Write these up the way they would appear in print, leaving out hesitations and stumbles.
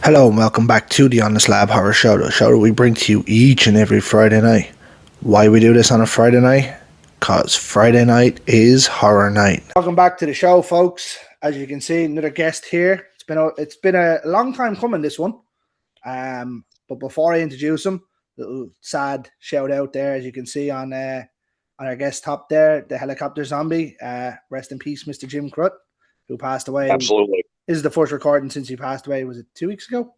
Hello and welcome back to the On the Slab Horror Show, the show that we bring to you each and every Friday night. Why we do this on a Friday night? Because Friday night is horror night. Welcome back to the show, folks. As you can see, another guest here. It's been a long time coming, this one. But before I introduce him, little sad shout out there, as you can see on our guest top there, the helicopter zombie. Rest in peace, Mr. Jim Crut, who passed away. Absolutely. This is the first recording since he passed away. Was it 2 weeks ago?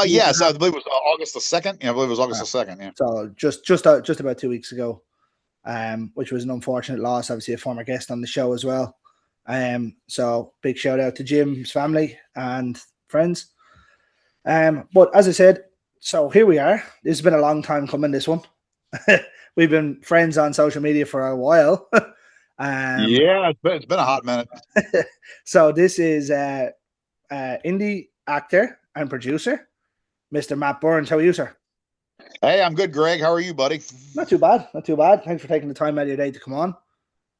Yes, I believe it was August the 2nd. Yeah, I believe it was August the 2nd. Yeah. So just about 2 weeks ago, which was an unfortunate loss. Obviously, a former guest on the show as well. So big shout out to Jim's family and friends. But as I said, so here we are. This has been a long time coming, this one. We've been friends on social media for a while. Yeah, it's been a hot minute. So this is indie actor and producer, Mr. Matt Burns. How are you, sir? Hey, I'm good, Greg. How are you, buddy? Not too bad. Not too bad. Thanks for taking the time out of your day to come on.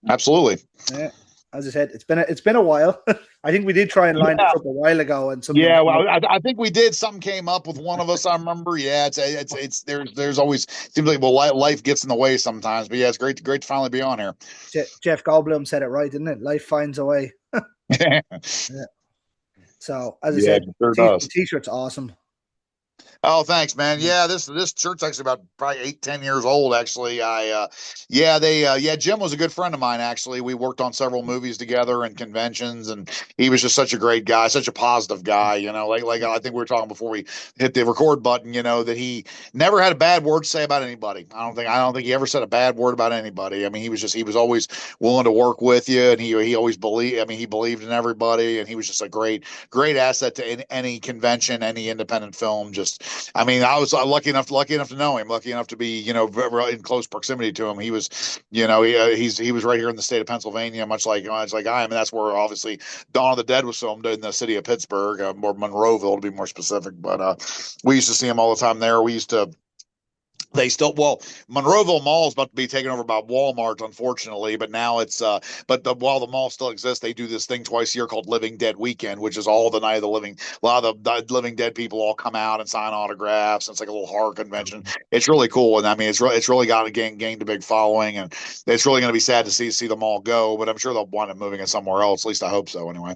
Absolutely. Yeah. As I said, it's been a while. I think we did try and line this up a while ago, and something. Yeah, well, I think we did. Something came up with one of us. I remember. Yeah, there's always seems like life gets in the way sometimes. But yeah, it's great to finally be on here. Jeff Goldblum said it right, didn't it? Life finds a way. Yeah. So as I said, sure the t-shirt's awesome. Oh, thanks, man. Yeah, this shirt's actually about probably 8-10 years old. Actually, Jim was a good friend of mine. Actually, we worked on several movies together and conventions, and he was just such a great guy, such a positive guy. You know, like I think we were talking before we hit the record button. You know, that he never had a bad word to say about anybody. I don't think he ever said a bad word about anybody. I mean, he was always willing to work with you, and he always believed. I mean, he believed in everybody, and he was just a great asset to any convention, any independent film. I mean, I was lucky enough to know him, lucky enough to be, in close proximity to him. He was, he was right here in the state of Pennsylvania, much like I am. And that's where obviously Dawn of the Dead was filmed, in the city of Pittsburgh, or Monroeville to be more specific. But we used to see him all the time there. Monroeville Mall is about to be taken over by Walmart, unfortunately, but now while the mall still exists, they do this thing twice a year called Living Dead Weekend, which is all the Night of the Living. A lot of the Living Dead people all come out and sign autographs. It's like a little horror convention. It's really cool, and I mean, it's really got gained a big following, and it's really going to be sad to see the mall go, but I'm sure they'll wind up moving it somewhere else. At least I hope so, anyway.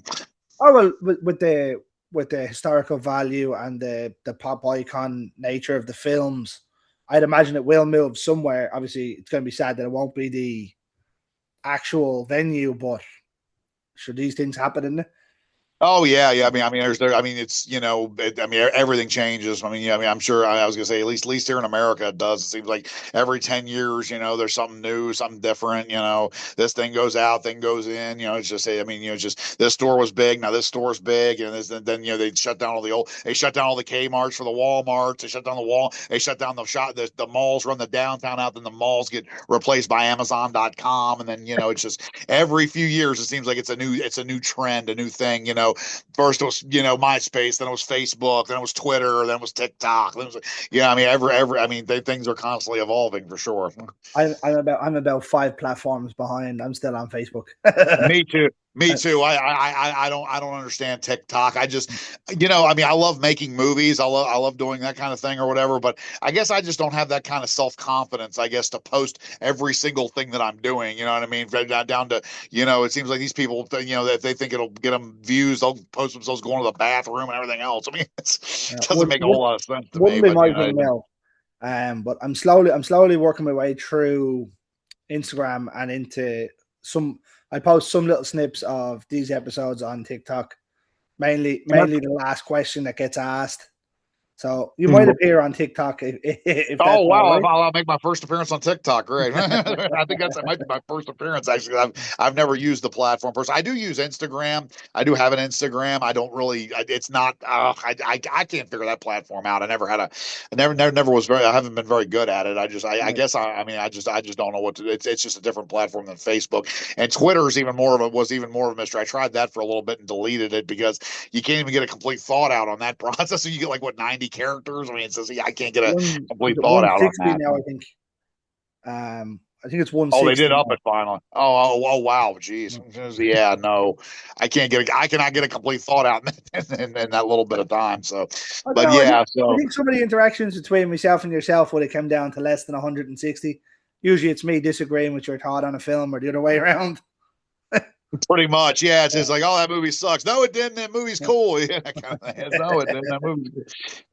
Oh well, with the historical value and the pop icon nature of the films, I'd imagine it will move somewhere. Obviously, it's going to be sad that it won't be the actual venue, but should these things happen in it? Oh yeah. It's everything changes. I'm sure. I was gonna say at least here in America it does. It seems like every 10 years, there's something new, something different. This thing goes out, thing goes in. It's just just this store was big, now this store's big, and then they shut down all the Kmart's for the Walmarts. They shut down the wall. They shut down the malls run the downtown out. Then the malls get replaced by Amazon.com, and then it's just every few years it seems like it's a new trend, a new thing. First it was MySpace, then it was Facebook, then it was Twitter, then it was TikTok. Then it was, things are constantly evolving for sure. I'm about 5 platforms behind. I'm still on Facebook. Me too. Me too. I don't understand TikTok. I love making movies. I love doing that kind of thing or whatever, but I guess I just don't have that kind of self-confidence, I guess, to post every single thing that I'm doing. You know what I mean? Down to, it seems like these people, that they think it'll get them views, they'll post themselves going to the bathroom and everything else. I mean, it doesn't make a whole lot of sense to me. Wouldn't be my thing now. But I'm slowly working my way through Instagram and into I post some little snips of these episodes on TikTok, mainly the last question that gets asked. So you might appear on TikTok if oh wow! Right. I'll make my first appearance on TikTok. Great. I think that might be my first appearance. Actually, I've never used the platform first. I do use Instagram. I do have an Instagram. I don't really. It's not. I can't figure that platform out. I never was very. I haven't been very good at it. I guess I just don't know what to. It's just a different platform than Facebook, and Twitter was even more of a mystery. I tried that for a little bit and deleted it because you can't even get a complete thought out on that process. So you get like 90 characters. I mean, it says I can't get a complete thought out on that. Now, I think. I think it's Oh, they did 160 up now. it finally. Oh, wow, jeez. Yeah, no, I cannot get a complete thought out in that little bit of time. So, I don't but know. yeah, I so think some of the interactions between myself and yourself would have come down to less than 160. Usually, it's me disagreeing with your thought on a film, or the other way around. pretty much, yeah, it's Yeah. just like, oh, that movie sucks. No, it didn't. That movie's cool. Yeah, that kind of thing. No, it didn't. That movie.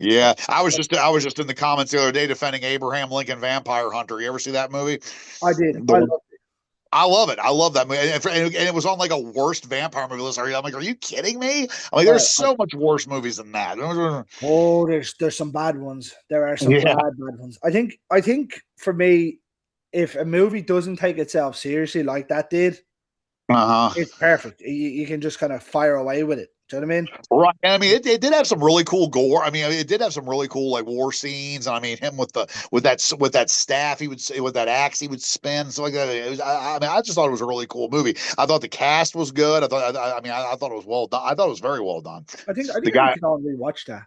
Yeah, I was just in the comments the other day defending Abraham Lincoln Vampire Hunter. You ever see that movie? I did. The one. I love it. I love that movie, and it was on like a worst vampire movie list. I'm like, are you kidding me? I'm like, there's I, so much worse movies than that. oh, there's some bad ones. There are some Yeah. bad ones. I think for me, if a movie doesn't take itself seriously like that did, Uh huh. it's perfect. You can just kind of fire away with it. Do you know what I mean? Right. And I mean, it did have some really cool gore. It did have some really cool like war scenes. And I mean, him with that staff, he would say with that axe, he would spin. So like that. I mean, I just thought it was a really cool movie. I thought the cast was good. I thought it was well done. I thought it was very well done. I The think I need guy, to go and rewatch that.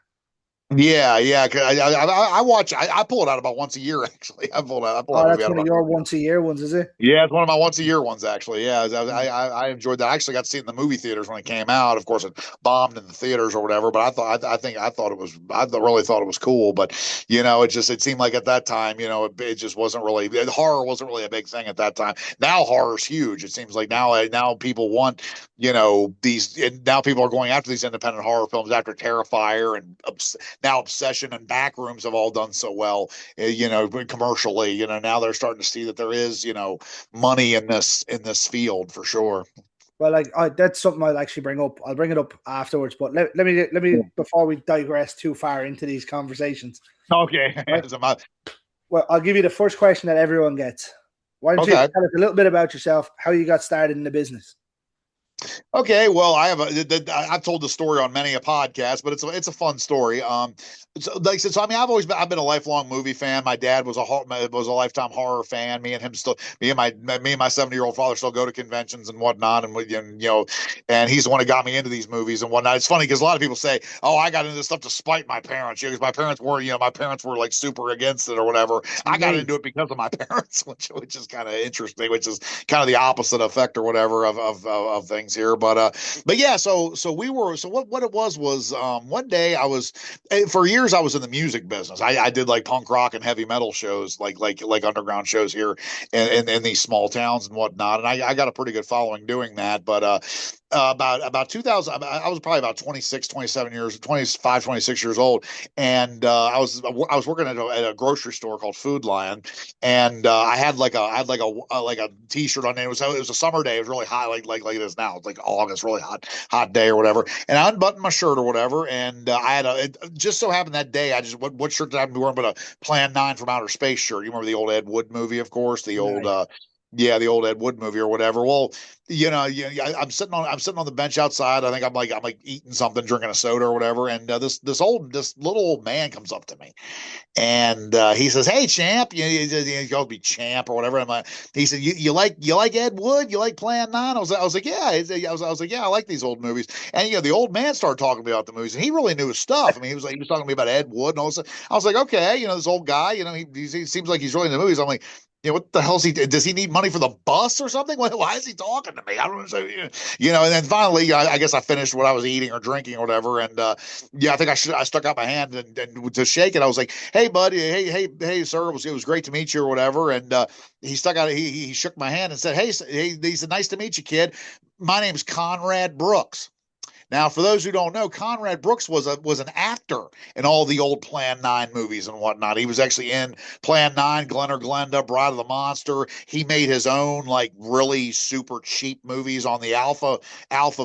yeah, yeah. 'Cause I watch. I pull it out about once a year. Actually, I pull that Oh, movie that's out one of about. your once a year ones, is it? Yeah, it's one of my once a year ones actually. Yeah, Mm. I enjoyed that. I actually got to see it in the movie theaters when it came out. Of course, it bombed in the theaters or whatever. But I thought it was really thought it was cool. But it seemed like at that time, it just wasn't really horror wasn't really a big thing at that time. Now horror's huge. It seems like now people want these and now people are going after these independent horror films after Terrifier and now Obsession and Backrooms have all done so well. Commercially. Now they're starting to see that there is money in this field for sure. Well, that's something I'll actually bring up. I'll bring it up afterwards. But let me before we digress too far into these conversations. Okay. Right? Well, I'll give you the first question that everyone gets. Why don't you Okay. tell us a little bit about yourself, how you got started in the business? Okay, well, I've told the story on many a podcast, but it's a fun story. So, like I said, so I mean, I've been a lifelong movie fan. My dad was a lifetime horror fan. Me and my 70-year-old father still go to conventions and whatnot, and he's the one who got me into these movies and whatnot. It's funny because a lot of people say, "Oh, I got into this stuff to spite my parents," because my parents were like super against it or whatever. I got Me. into it because of my parents, which is kind of interesting, which is kind of the opposite effect or whatever of things here. But yeah, so what it was one day for years I was in the music business. I did like punk rock and heavy metal shows, like underground shows here in these small towns and whatnot. And I got a pretty good following doing that. About 2000, I was probably about 26, 27 years, 25, 26 years old, and I was working at a grocery store called Food Lion, and I had like a t-shirt on. It was a summer day. It was really hot, like it is now. It's like August, really hot day or whatever. And I unbuttoned my shirt or whatever, and I had it just so happened that day. What shirt did I be wearing? But a Plan 9 from Outer Space shirt. You remember the old Ed Wood movie, of course, the old Nice. yeah, the old Ed Wood movie or whatever. Well, I'm sitting on the bench outside. I think I'm like eating something, drinking a soda or whatever, and this little old man comes up to me, and he says, "Hey, champ," he calls me champ or whatever. He said, you like Ed Wood? You like Plan 9?" I was like, "Yeah." I was like, "Yeah, I like these old movies." And the old man started talking to me about the movies, and he really knew his stuff. I mean, he was talking to me about Ed Wood and all this. I was like, "Okay, this old guy, he seems like he's really in the movies." I'm like, what the hell is he? Does he need money for the bus or something? Why is he talking to me? I don't know. And then finally, I guess I finished what I was eating or drinking or whatever. And I think I stuck out my hand and to shake it. I was like, "Hey, buddy, hey, sir, it was great to meet you or whatever." And he shook my hand and said, "Hey," he said, "Nice to meet you, kid. My name's Conrad Brooks." Now, for those who don't know, Conrad Brooks was an actor in all the old Plan 9 movies and whatnot. He was actually in Plan 9, Glen or Glenda, Bride of the Monster. He made his own like really super cheap movies on the Alpha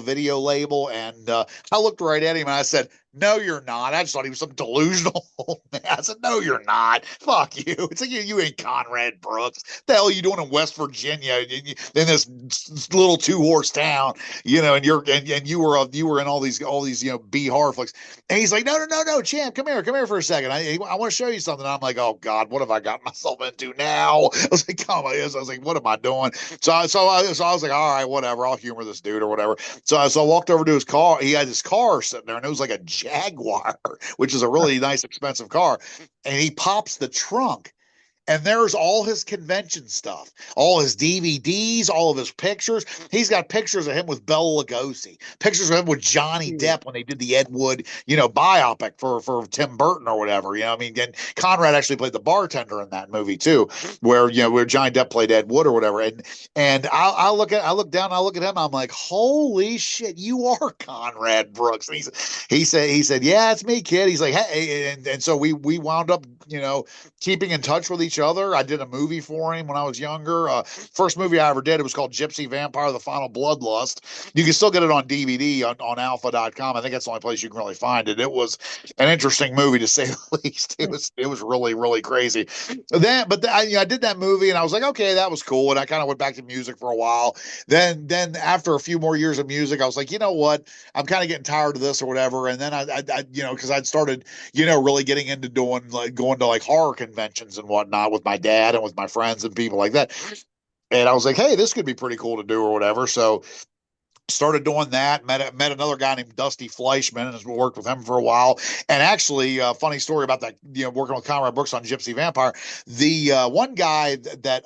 video label. And I looked right at him and I said, "No, you're not." I just thought he was some delusional old man. I said, "No, you're not. Fuck you." It's like you ain't Conrad Brooks. What the hell are you doing in West Virginia in this little 2-horse town? And you were in all these B horror flicks. And he's like, "No, champ, come here for a second. I want to show you something." And I'm like, "Oh God, what have I got myself into now?" I was like, "Come on," I was like, "What am I doing?" I was like, "All right, whatever. I'll humor this dude or whatever." So I walked over to his car. He had his car sitting there, and it was like a Jaguar, which is a really nice, expensive car. And he pops the trunk. and there's all his convention stuff, all his DVDs, all of his pictures. He's got pictures of him with Bela Lugosi, pictures of him with Johnny Hmm. Depp when they did the Ed Wood, biopic for Tim Burton or whatever. I mean, and Conrad actually played the bartender in that movie too, where Johnny Depp played Ed Wood or whatever. And I look down, I look at him, I'm like, holy shit, you are Conrad Brooks. And he said, yeah, it's me, kid. He's like, hey, and so we wound up, keeping in touch with each other. I did a movie for him when I was younger. First movie I ever did, it was called Gypsy Vampire: The Final Bloodlust. You can still get it on DVD on alpha.com. I think that's the only place you can really find it. It was an interesting movie to say the least. It was really, really crazy. I did that movie and I was like, okay, that was cool. And I kind of went back to music for a while. Then after a few more years of music, I was like, you know what? I'm kind of getting tired of this or whatever. And then because I'd started, really getting into doing like going to like horror conventions and whatnot with my dad and with my friends and people like that. And I was like, hey, this could be pretty cool to do or whatever. So started doing that. Met another guy named Dusty Fleischman and worked with him for a while. And actually, funny story about that. Working with Conrad Brooks on Gypsy Vampire. The one guy that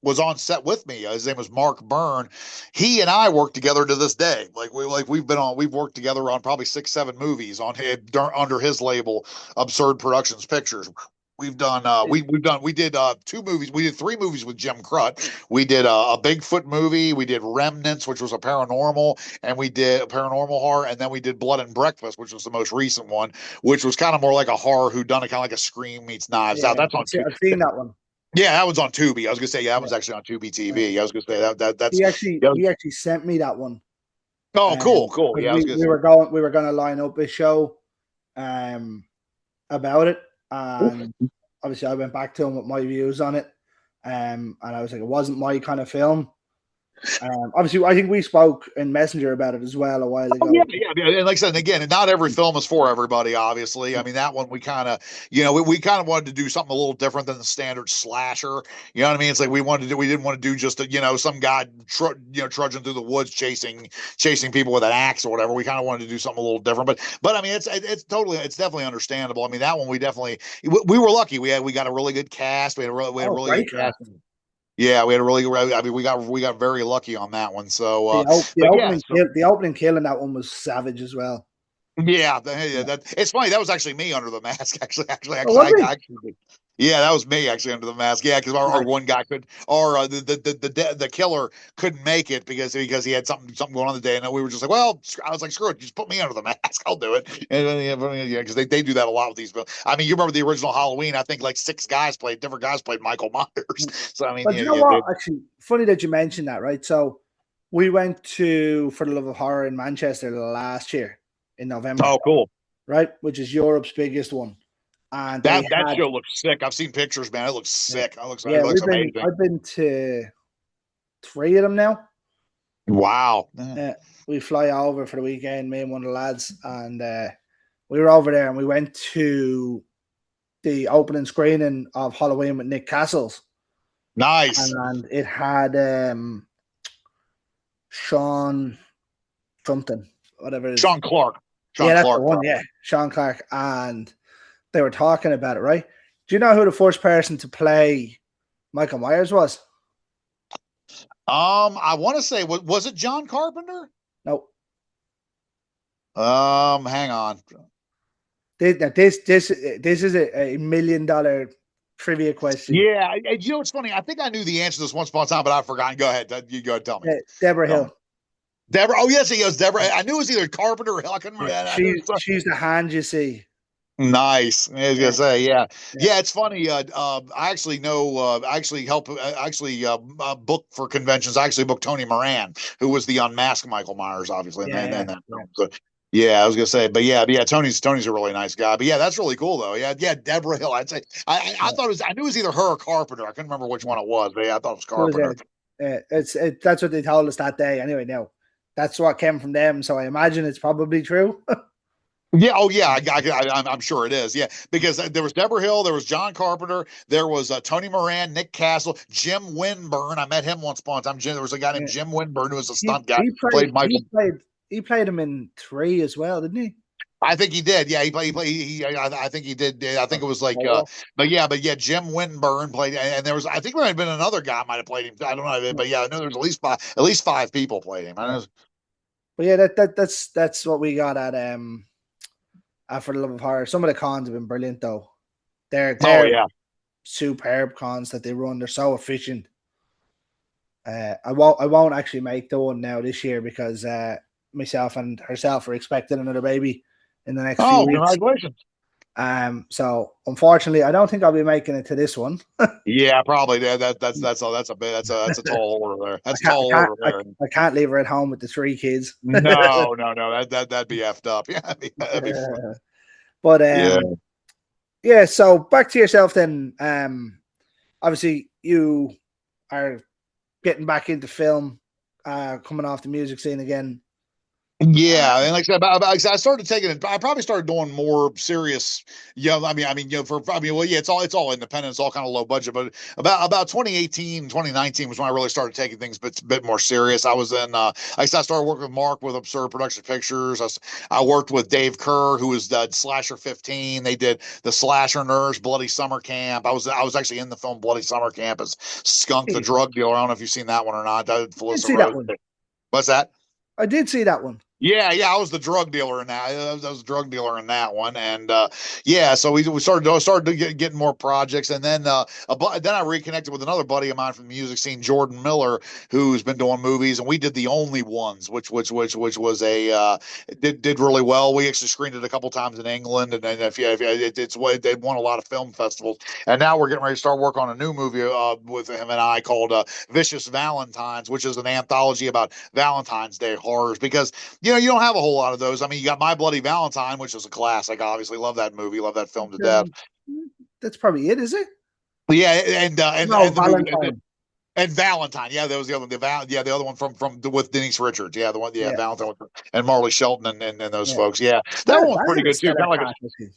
was on set with me. His name was Mark Byrne. He and I work together to this day. We've worked together on probably 6, 7 movies under his label, Absurd Productions Pictures. We've done we did 2 movies. We did 3 movies with Jim Crut. We did a Bigfoot movie. We did Remnants, which was a paranormal, and we did a paranormal horror, and then we did Blood and Breakfast, which was the most recent one, which was kind of more like a horror whodunit, kind of like a Scream meets Knives Out. Yeah, That's on I've seen that one. yeah, that was on Tubi. I was gonna say, yeah, that Yeah, was actually on Tubi yeah. TV. I was gonna say that's He actually that was, he actually sent me that one. oh, cool, cool. Because Yeah, I was gonna we say. were going to line up a show um about it, and obviously I went back to him with my views on it, and I was like, it wasn't my kind of film. Obviously, I think we spoke in Messenger about it as well a while Oh, yeah, ago. yeah. And like I said, again, not every film is for everybody, obviously. I mean, that one we kind of, we kind of wanted to do something a little different than the standard slasher. You know what I mean? It's like we didn't want to do just some guy, trudging through the woods chasing people with an axe or whatever. We kind of wanted to do something a little different. But I mean, it's definitely understandable. I mean, that one we were lucky. We got a really good cast. We had a Oh, really great good cast. cast. Yeah, we had a really. I mean, we got very lucky on that one. So, The but yeah, opening kill, the opening kill in that one was savage as well. yeah, Yeah. that it's funny. That was actually me under the mask. Oh, was I he? actually, yeah, that was me actually under the mask. Yeah, because our Nice. one guy could, or the killer couldn't make it because he had something going on the day, and we were just like, well, I was like, screw it, just put me under the mask, I'll do it. And then, yeah, because they do that a lot with these films. I mean, you remember the original Halloween? I think like different guys played Michael Myers. So I mean, But you know what? Actually, funny that you mentioned that, right? So we went to For the Love of Horror in Manchester last year in November, oh, cool. right? Which is Europe's biggest one. And they That had, show looks sick. I've seen pictures, man. It looks yeah, sick. It yeah, looks amazing. I've been to 3 of them now. Wow. We fly over for the weekend, me and one of the lads, and we were over there and we went to the opening screening of Halloween with Nick Castles, Nice. and it had Sean something, whatever it is. Sean Clark. Yeah, Sean that's the Clark. one. Yeah, Sean Clark, and they were talking about it, right? Do you know who the first person to play Michael Myers was? I want to say was it John Carpenter? No. Hang on. This is a $1 million trivia question. Yeah, it's funny. I think I knew the answer to this once upon a time, but I've forgotten. Go ahead. You go ahead, tell me. Deborah Hill. Deborah. Oh yes, he goes Deborah. I knew it was either Carpenter or Hill. I couldn't remember. She's the hand you see. Nice. I was gonna say, yeah. Yeah. Yeah, it's funny. I actually know. I actually help. Book for conventions. I actually booked Tony Moran, who was the unmasked Michael Myers, obviously, in that film. So, yeah, I was gonna say, but yeah, Tony's a really nice guy. But yeah, that's really cool though. Yeah, Deborah Hill. I'd say I thought I knew it was either her or Carpenter. I couldn't remember which one it was, but yeah, I thought it was Carpenter. That's what they told us that day. Anyway, no, that's what came from them. So I imagine it's probably true. Yeah. Oh, yeah. I'm sure it is. Yeah, because there was Deborah Hill, there was John Carpenter, there was Tony Moran, Nick Castle, Jim Winburn. I met him once upon a time. There was a guy named Jim Winburn who was a stunt guy. He played Michael. He played him in 3 as well, didn't he? I think he did. Yeah, he played. He played. I think he did. I think it was like. But yeah, Jim Winburn played, and there was. I think there might have been another guy might have played him. I don't know, but yeah, I know there's at least five people played him. I know. But yeah, that's what we got at For the Love of Horror. Some of the cons have been brilliant though. Oh They're yeah. superb cons that they run. They're so efficient. I won't actually make the one now this year because myself and herself are expecting another baby in the next few Oh, weeks. congratulations. So unfortunately, I don't think I'll be making it to this one. Yeah, probably. Yeah, that's a tall order there. I That's a can't, I tall can't, order I, there. I can't leave her at home with the three kids. No. That'd be effed up. Yeah, that'd be fun. But Yeah. yeah. So back to yourself then. Obviously you are getting back into film, coming off the music scene again. Yeah, and like I said, I started taking it. I probably started doing more serious. Well, yeah, it's all independent. It's all kind of low budget. But about 2018, 2019 was when I really started taking things bit more serious. I was in. I started working with Mark with Absurd Production Pictures. I worked with Dave Kerr, who was Slasher 15. They did the Slasher Nurse, Bloody Summer Camp. I was actually in the film Bloody Summer Camp as Skunk the drug dealer. I don't know if you've seen that one or not. I did Felissa see that Rose. one. What's that? I did see that one. Yeah, I was the drug dealer in that. I was the drug dealer in that one, and yeah, so we started to getting more projects, and then then I reconnected with another buddy of mine from the music scene, Jordan Miller, who's been doing movies, and we did The Only Ones, which was did really well. We actually screened it a couple times in England, and if it won a lot of film festivals, and now we're getting ready to start work on a new movie with him and I called Vicious Valentines, which is an anthology about Valentine's Day horrors because you don't have a whole lot of those. I mean, you got My Bloody Valentine, which is a classic. Obviously, love that movie, love that film to death. That's probably it, is it? Yeah, and No, the movie Valentine. and Valentine. Yeah, that was the other the other one from with Denise Richards. Yeah, the one. Yeah, Yeah. Valentine and Marley Shelton and those Yeah. folks. Yeah, that one was That pretty had a good too. stellar Kind of like cast.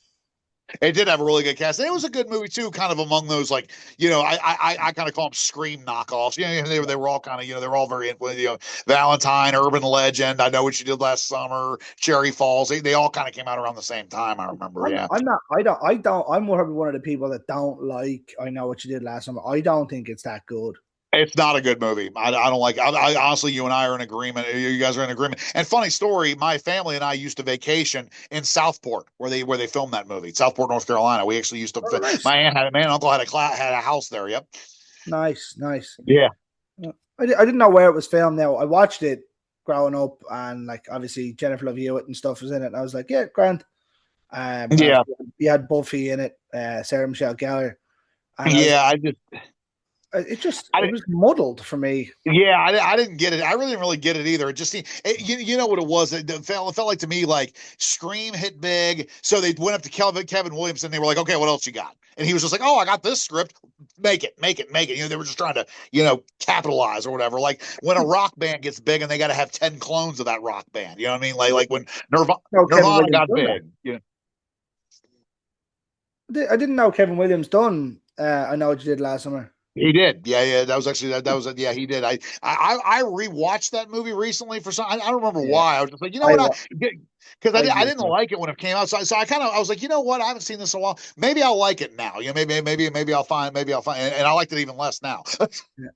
it did have a really good cast. And it was a good movie too. Kind of among those like I kind of call them scream knockoffs. They were all kind of they were all very influential. Valentine, Urban Legend, I Know What You Did Last Summer, Cherry Falls. They all kind of came out around the same time. I remember. I'm not. I don't. I'm probably one of the people that don't like. I Know What You Did Last Summer. I don't think it's that good. It's not a good movie. I don't like. Honestly, you and I are in agreement. You guys are in agreement. And funny story, my family and I used to vacation in Southport, where they filmed that movie, Southport, North Carolina. We actually used to. Oh, nice. My uncle had a house there. Yep. Nice. Yeah. I didn't know where it was filmed. Now I watched it growing up, and like obviously Jennifer Love Hewitt and stuff was in it. And I was like, yeah, grand. Yeah. You had Buffy in it, Sarah Michelle Gellar. Yeah, it was muddled for me. Yeah, I didn't get it. I really didn't really get it either. It just seemed, you know what it was. It felt like to me like Scream hit big, so they went up to Kevin Williamson. They were like, "Okay, what else you got?" And he was just like, "Oh, I got this script. Make it." They were just trying to capitalize or whatever. Like when a rock band gets big and they got to have 10 clones of that rock band. You know what I mean? Like when Nirvana got big. Yeah. I didn't know Kevin Williams done. I Know What You Did Last Summer. He did. Yeah. That was actually that was yeah. He did. I rewatched that movie recently for some. I don't remember why. I was just like, because I didn't like it when it came out. So I was like, you know what? I haven't seen this in a while. Maybe I'll like it now. Maybe I'll find. And I liked it even less now.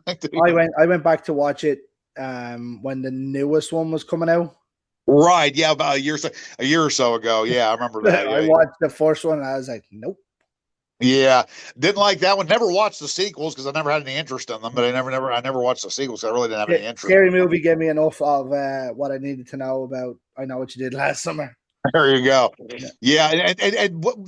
I went back to watch it when the newest one was coming out. Right. Yeah. About a year or so ago. Yeah, I remember that. I watched the first one and I was like, nope. Yeah, didn't like that one. Never watched the sequels because I never had any interest in them. But I never watched the sequels. I really didn't have any interest. Scary Movie gave me enough of what I needed to know about I Know What You Did Last Summer. There you go. Yeah, and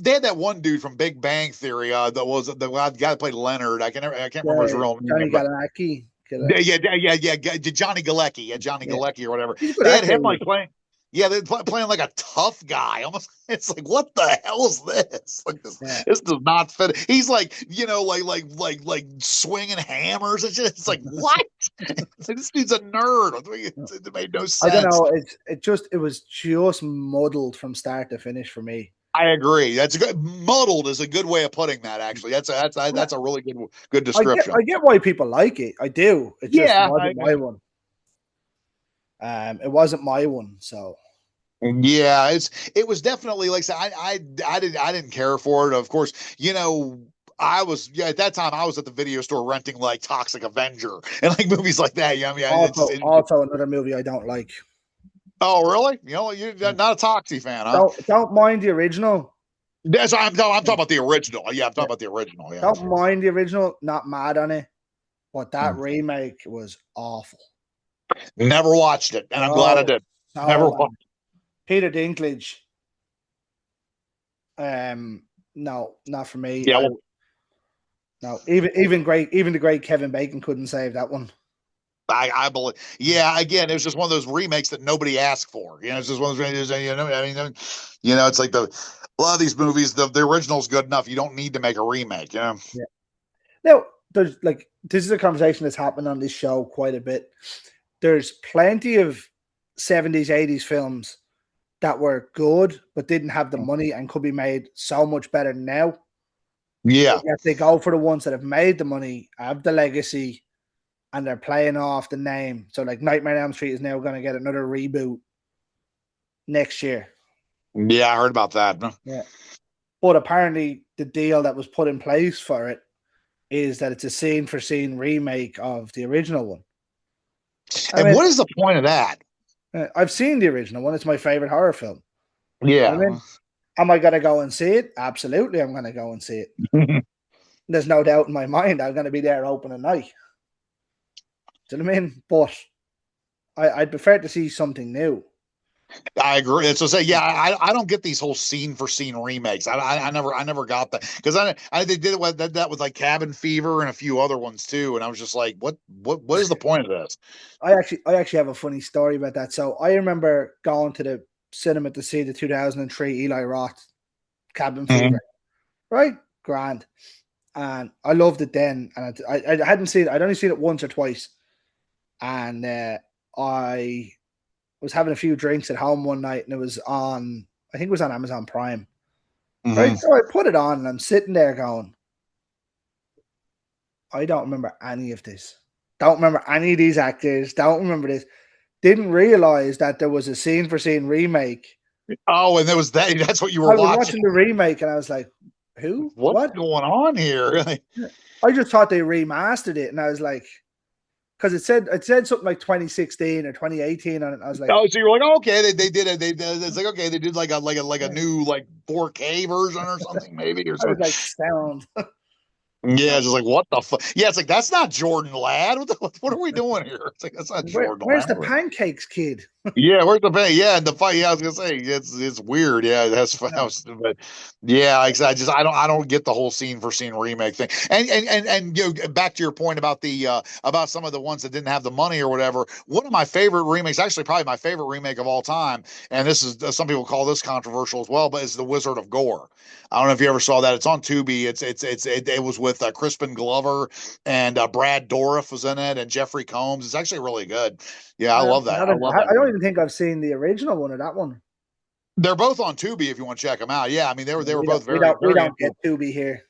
they had that one dude from Big Bang Theory. That was the guy that played Leonard. I can't remember his real name. Johnny Galecki. Yeah. Johnny Galecki. Yeah, Johnny Galecki or whatever. They had him like playing. Yeah, they're playing like a tough guy. Almost, it's like, what the hell is this? Like this does not fit. He's like, like swinging hammers and shit. It's like, what? This dude's a nerd. It made no sense. I don't know. It was just muddled from start to finish for me. I agree. That's a good muddled is a good way of putting that. Actually, that's a really good description. I get why people like it. I do. It just wasn't my one. It wasn't my one. So. Yeah, it was definitely like I didn't care for it. Of course, I was at that time I was at the video store renting like Toxic Avenger and like movies like that. I mean, Also another movie I don't like. oh really? You're not a Toxie fan, huh? Don't mind the original. That's I'm talking about the original. Yeah, I'm talking Yeah. about the original. Yeah. Don't mind the original. Not mad on it, but that Hmm. remake was awful. Never watched it, and I'm glad I Oh, did. Never so bad. watched. Peter Dinklage. No, not for me. Yeah, well, No, even the great Kevin Bacon couldn't save that one. I believe. Yeah, again, it was just one of those remakes that nobody asked for. It's just one of those. I mean, it's like a lot of these movies. The original's good enough. You don't need to make a remake. Yeah. Now, there's like this is a conversation that's happened on this show quite a bit. There's plenty of 70s, 80s films that were good but didn't have the money and could be made so much better now. Yeah. Yet they go for the ones that have made the money, have the legacy, and they're playing off the name. So, like Nightmare on Elm Street is now going to get another reboot next year. Yeah, I heard about that. Yeah. But apparently, the deal that was put in place for it is that it's a scene for scene remake of the original one. And what is the point of that? I've seen the original one. It's my favorite horror film. Yeah. Am I going to go and see it? Absolutely, I'm going to go and see it. There's no doubt in my mind I'm going to be there opening night. Do you know what I mean? But I'd prefer to see something new. I agree. So say, yeah, I don't get these whole scene for scene remakes. I never got that because they did it with that with like Cabin Fever and a few other ones too, and I was just like, what is the point of this? I actually have a funny story about that. So I remember going to the cinema to see the 2003 Eli Roth Cabin Fever, right? Grand, and I loved it then. And I hadn't seen it. I'd only seen it once or twice, and I was having a few drinks at home one night, and it was on. I think it was on Amazon Prime, right? So I put it on, and I'm sitting there going, I don't remember any of this. Don't remember any of these actors. Don't remember this. Didn't realize that there was a scene for scene remake. Oh, and there was that. That's what you were I was watching. watching the remake, and I was like, "Who? What's going on here?" I just thought they remastered it, and I was like, because it said something like 2016 or 2018 on it. I was like, oh, so you're like, oh, okay, they did it. It's like, okay, they did like a new like 4K version or something, maybe or something. I was like, sound. Yeah, it's just like what the fuck? Yeah, it's like that's not Jordan Ladd. What are we doing here? It's like that's not Jordan. Where's the pancakes kid? Yeah, where's the pay? Yeah, and the fight. Yeah, I was gonna say it's weird. Yeah, that's but yeah, like I don't get the whole scene for scene remake thing. And back to your point about the about some of the ones that didn't have the money or whatever. One of my favorite remakes, actually probably my favorite remake of all time, and this is some people call this controversial as well, but it's The Wizard of Gore. I don't know if you ever saw that. It's on Tubi. It was with Crispin Glover and Brad Dourif was in it and Jeffrey Combs. It's actually really good. Yeah, I love that. I love that. I don't even think I've seen the original one or that one. They're both on Tubi if you want to check them out. Yeah, I mean they were both very. We don't get Tubi here.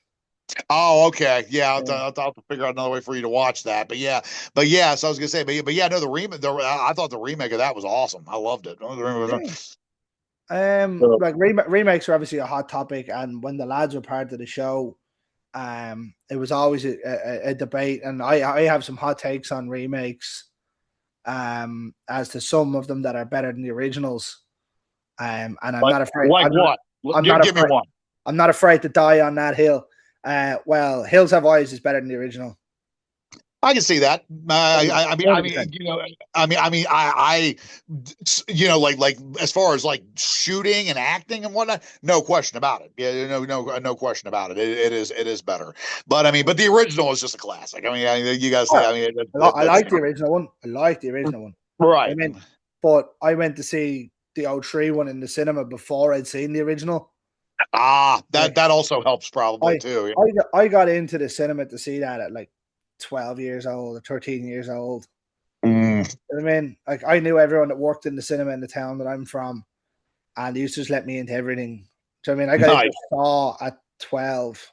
Oh, okay. Yeah, I'll have to figure out another way for you to watch that. But yeah. So I was gonna say, but yeah, no, the remake. I thought the remake of that was awesome. I loved it. Like remakes are obviously a hot topic, and when the lads were part of the show, it was always a debate, and I have some hot takes on remakes, as to some of them that are better than the originals, and I'm not afraid. Like what? Give me one. I'm not afraid to die on that hill. Well, Hills Have Eyes is better than the original. I can see that. I like as far as like shooting and acting and whatnot, no question about it. Yeah, no question about it. It is better. But I mean, but the original is just a classic. I mean, you guys say. I mean, I like the original one. I like the original one. Right. But I went to see the 03 one in the cinema before I'd seen the original. That also helps probably too. Yeah. I got into the cinema to see that at like 12 years old or 13 years old. I mean, like I knew everyone that worked in the cinema in the town that I'm from, and they used to just let me into everything. So I mean, I got into Saw at 12.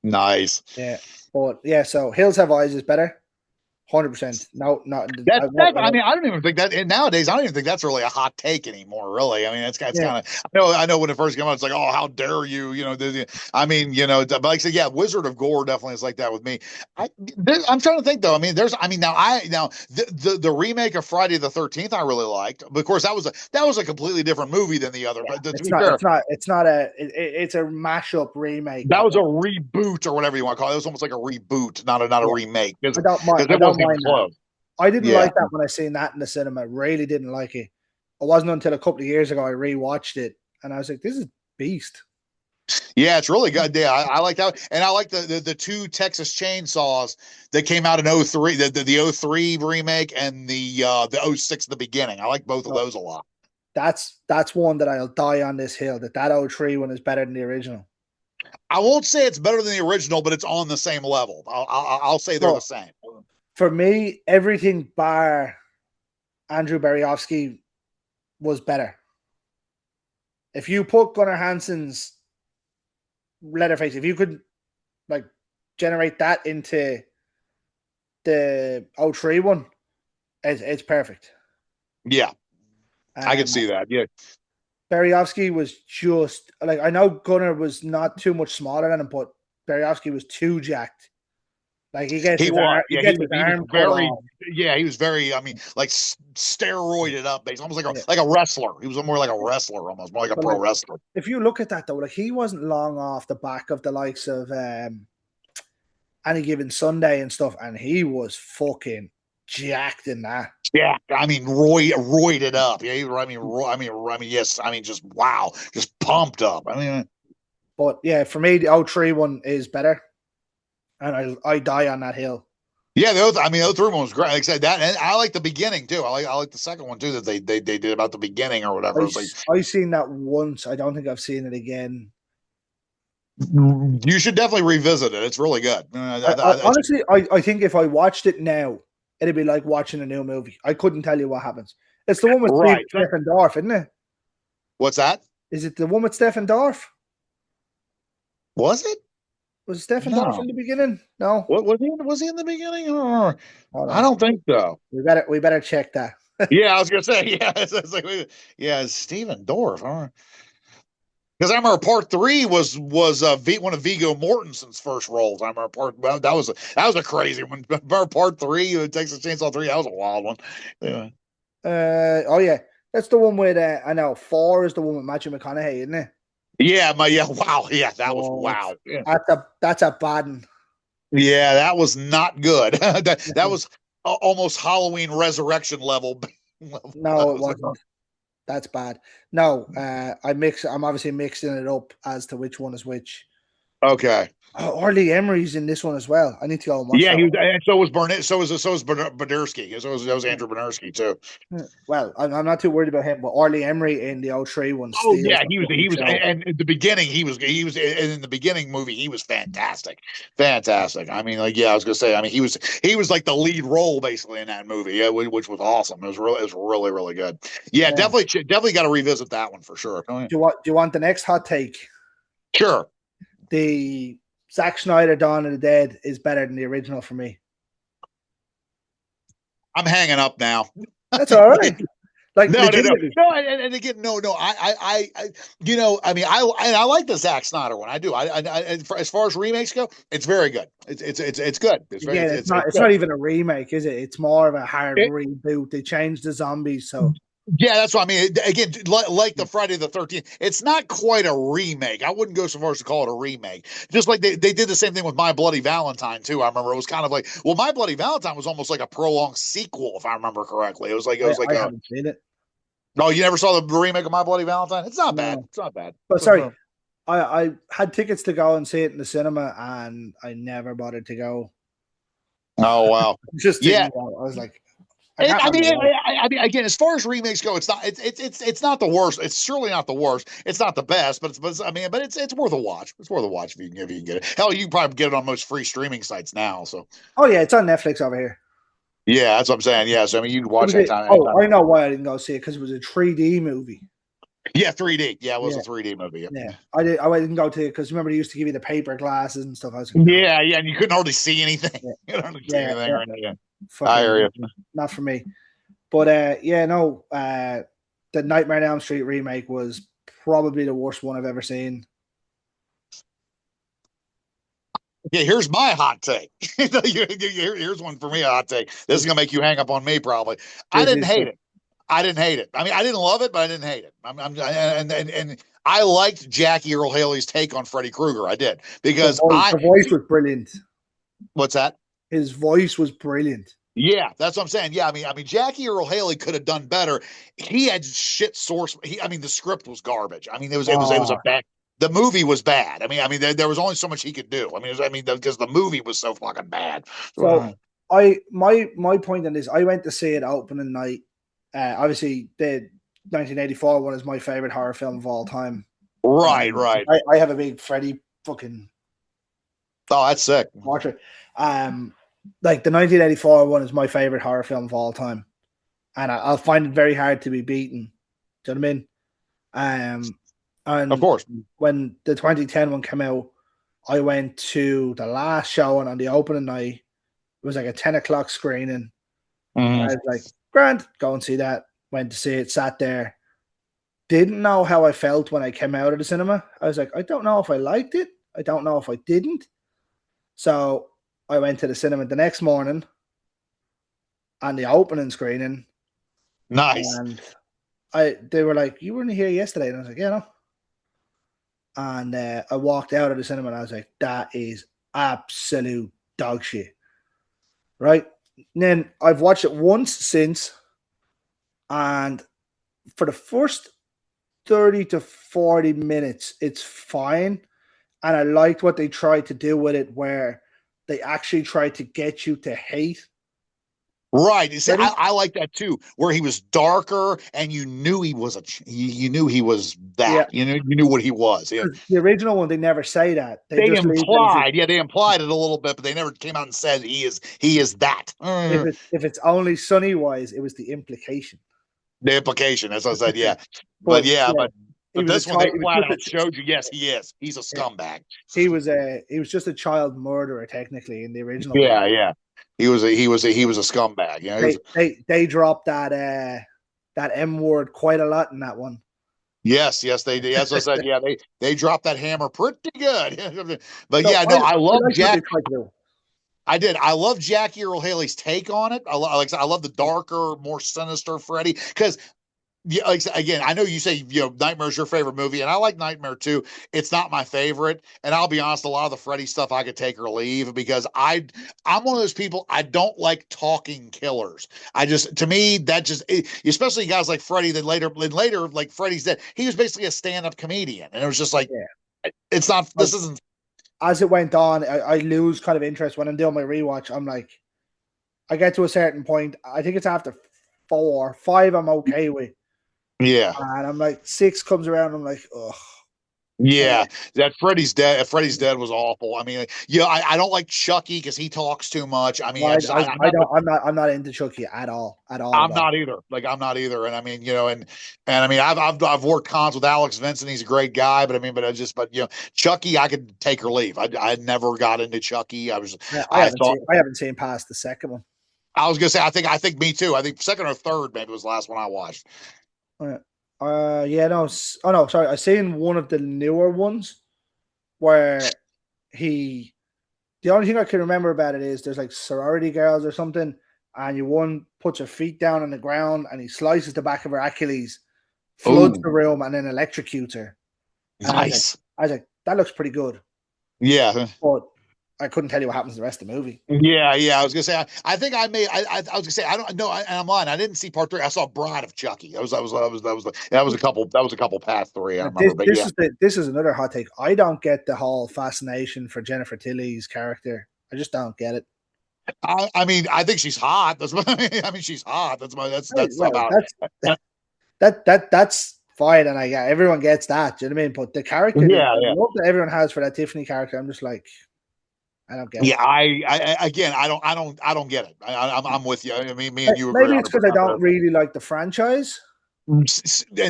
Nice. Yeah, but yeah. So Hills Have Eyes is better. 100%. No, not I That won't. I mean, I don't even think that and nowadays I don't even think that's really a hot take anymore, really. I mean, it's Yeah, kind of I know when it first came out, it's like, oh, how dare you, I mean, but like I said, yeah, Wizard of Gore definitely is like that with me. I'm trying to think though. I mean, now the remake of Friday the 13th I really liked. But of course that was a completely different movie than the other. yeah. But to It's be not. fair, It's a mashup remake that of was it. a reboot or whatever you want to call it. It was almost like a reboot, not a Yeah, remake because I don't mind. I it don't wasn't even mind that. close. I didn't Yeah. like that when I seen that in the cinema. Really didn't like it. It wasn't until a couple of years ago I rewatched it, and I was like, "This is beast." Yeah, it's really good. Yeah, I like that. And I like the two Texas Chainsaws that came out in '03, the '03 remake and the '06 the beginning. I like both of So those a lot. that's one that I'll die on this hill. That O three one is better than the original. I won't say it's better than the original, but it's on the same level. I'll say they're the But same. for me, everything bar Andrew Berryovsky was better. If you put Gunnar Hansen's Leatherface, if you could like generate that into the O3 one, it's perfect. Yeah, I can Um, see that. Yeah, Berryovsky was just like I know Gunnar was not too much smaller than him, but Berryovsky was too jacked. Like he was. he Yeah, gets his he was arm cut very. off. Yeah, he was very. I mean, like steroided up, based almost Yeah. like a wrestler. He was more like a wrestler, almost more like a But pro like wrestler. if you look at that though, like he wasn't long off the back of the likes of Any Given Sunday and stuff, and he was fucking jacked in that. Yeah, I mean, roided up. Yeah, yes. I mean, just wow, just pumped up. I mean, But yeah, for me, the O3 one is better, and I die on that hill. yeah, the third one was great. Like I said, that, and I like the beginning too. I like the second one too that they did about the beginning or whatever. It was like I seen that once. I don't think I've seen it again. you should definitely revisit it. It's really good. Honestly, I think if I watched it now, it'd be like watching a new movie. I couldn't tell you what happens. It's the one with Right. Stephen Dorff, isn't it? What's that? Is it the one with Stephen Dorff? Was it? Was it Stephen Dorff No. in the beginning? No. What was he in the beginning? Hold I on. don't think so. We better check that. Yeah, I was gonna say yeah. It's like yeah, it's Steven Dorff. Because I remember part three was one of Viggo Mortensen's first roles. I remember that was a crazy one. Remember part three, Texas Chainsaw 3, that was a wild one. Yeah. Oh yeah, that's the one with I know 4 is the one with Matthew McConaughey, isn't it? Wow, yeah, that was Oh, wow. Yeah. That's a bad one. Yeah, that was not good. That was almost Halloween Resurrection level. No, it wasn't. That's bad. No, I'm obviously mixing it up as to which one is which. Okay. Oh, Arlie Emery's in this one as well. I need to go and watch Yeah, that he was, one. and so was Badersky. That was Andrew Badersky too. Well, I'm not too worried about him, but Arlie Emery in the O3 one Oh steals yeah, the fucking he was, show. and in the beginning and in the beginning movie he was fantastic, fantastic. I mean, like yeah, I was gonna say, I mean he was like the lead role basically in that movie, yeah, which was awesome. It was really good. Yeah, Yeah. definitely got to revisit that one for sure. Do you want the next hot take? Sure. The Zack Snyder Dawn of the Dead is better than the original for me. I'm hanging up now. That's all right. Like No, legitimately. and again, no. I mean, I like the Zack Snyder one. I do. As far as remakes go, it's very good. It's good. Again, It's it's good. not even a remake, is it? It's more of a hard It, reboot. They changed the zombies, so yeah, that's what I mean. Again, like the Friday the 13th, it's not quite a remake. I wouldn't go so far as to call it a remake. Just like they did the same thing with My Bloody Valentine too. I remember it was kind of like, well, My Bloody Valentine was almost like a prolonged sequel, if I remember correctly. It was like I a haven't seen it. no, you never saw the remake of My Bloody Valentine? It's not bad. No. It's not bad. But sorry, I had tickets to go and see it in the cinema, and I never bothered to go. Oh wow. Just Yeah. didn't go. I was like, I mean, again, as far as remakes go, it's not the worst. It's surely not the worst. It's not the best, but it's worth a watch. It's worth a watch if you can get it. Hell, you can probably get it on most free streaming sites now. So oh yeah, it's on Netflix over here. yeah, that's what I'm saying. Yeah, so I mean, you can watch anytime. I know why I didn't go see it because it was a 3D movie. Yeah, 3D. Yeah, it was a 3D movie. Yep. Yeah, I didn't go to it because remember they used to give you the paper glasses and stuff. I was yeah, and you couldn't hardly see anything. Yeah. You couldn't hardly see anything. Right? I hear fucking you. not for me. But yeah, no, the Nightmare on Elm Street remake was probably the worst one I've ever seen. Yeah, here's my hot take. Here's one for me, a hot take. This is gonna make you hang up on me, probably. I This didn't is hate it. I didn't hate it. I mean, I didn't love it, but I didn't hate it. And I liked Jackie Earl Haley's take on Freddy Krueger. I did because I. the voice was brilliant. What's that? His voice was brilliant. Yeah, that's what I'm saying. Yeah, I mean, Jackie Earl Haley could have done better. He had shit source. I mean, the script was garbage. I mean, it was a Oh, bad. The movie was bad. I mean, there was only so much he could do. I mean, because the movie was so fucking bad. so my point on this, I went to see it opening night. Obviously, the 1984 one is my favorite horror film of all time. Right, right. I have a big Freddy fucking Oh, that's sick. portrait. Like the 1984 one is my favorite horror film of all time, and I'll find it very hard to be beaten. Do you know what I mean? And Of course. when the 2010 one came out, I went to the last show and on the opening night. It was like a 10 o'clock screening. Mhm. I was like, grand, go and see that. Went to see it, sat there. Didn't know how I felt when I came out of the cinema. I was like, I don't know if I liked it. I don't know if I didn't. So I went to the cinema the next morning and the opening screening. Nice. And they were like, you weren't here yesterday. And I was like, yeah, no. And I walked out of the cinema and I was like, that is absolute dog shit. Right? And then I've watched it once since. And for the first 30 to 40 minutes, it's fine. And I liked what they tried to do with it, where they actually tried to get you to hate. Right. You see, Freddy. I like that too, where he was darker and you knew he was you knew he was Yeah. that. You knew what he was. Yeah. The original one, they never say that. They just leave it as implied, yeah, they implied it a little bit, but they never came out and said he is that. if it's only Sunny wise, it was the implication. The implication, as I said, yeah. But Yeah, yeah, but this one they flat out just showed you, yes, he is. He's a scumbag. he was just a child murderer technically in the original one. Yeah, yeah. He was a scumbag. You know, They dropped that M word quite a lot in that one. yes, they did. As I said, yeah, they dropped that hammer pretty good. But So yeah, no, I love like Jack. what they tried to do. I did. I love Jackie Earl Haley's take on it. I love the darker, more sinister Freddy. Because, yeah, like, again, I know you say Nightmare's your favorite movie, and I like Nightmare too. It's not my favorite, and I'll be honest, a lot of the Freddy stuff I could take or leave because I'm one of those people. I don't like talking killers. To me, that just, especially guys like Freddy. Then later, like Freddy's Dead, he was basically a stand-up comedian, and it was just like, it's not. This isn't. As it went on, I lose kind of interest when I'm doing my rewatch. I'm like, I get to a certain point. I think it's after 4, 5. I'm okay with, Yeah. and I'm like 6 comes around. I'm like, ugh. Yeah, that Freddy's Dead. Freddy's Dead was awful. I mean, I don't like Chucky because he talks too much. I mean, I'm not into Chucky at all. I'm not either. Like, I'm not either. And I mean, and I mean, I've worked cons with Alex Vincent. He's a great guy, but I mean, but Chucky, I could take or leave. I never got into Chucky. I haven't seen past the second one. I was gonna say, I think me too. I think second or third maybe was the last one I watched. Yeah, no. Oh no, sorry. I seen one of the newer ones where the only thing I can remember about it is there's like sorority girls or something, and one puts her feet down on the ground and he slices the back of her Achilles, floods the room, and then electrocutes her. And nice. I was like, that looks pretty good. Yeah. But I couldn't tell you what happens in the rest of the movie. Yeah. I was gonna say, I think I was gonna say, I don't know. I'm lying. I didn't see part 3. I saw Bride of Chucky. That was a couple past 3. I remember. This is another hot take. I don't get the whole fascination for Jennifer Tilly's character. I just don't get it. I mean, I think she's hot. That's what I mean. She's hot. That's fine, and everyone gets that. Do you know what I mean? But the character, love that everyone has for that Tiffany character, I'm just like, I don't get it. Yeah, I don't get it. I'm with you. I mean, me and you agree. Maybe it's because I don't really like the franchise. And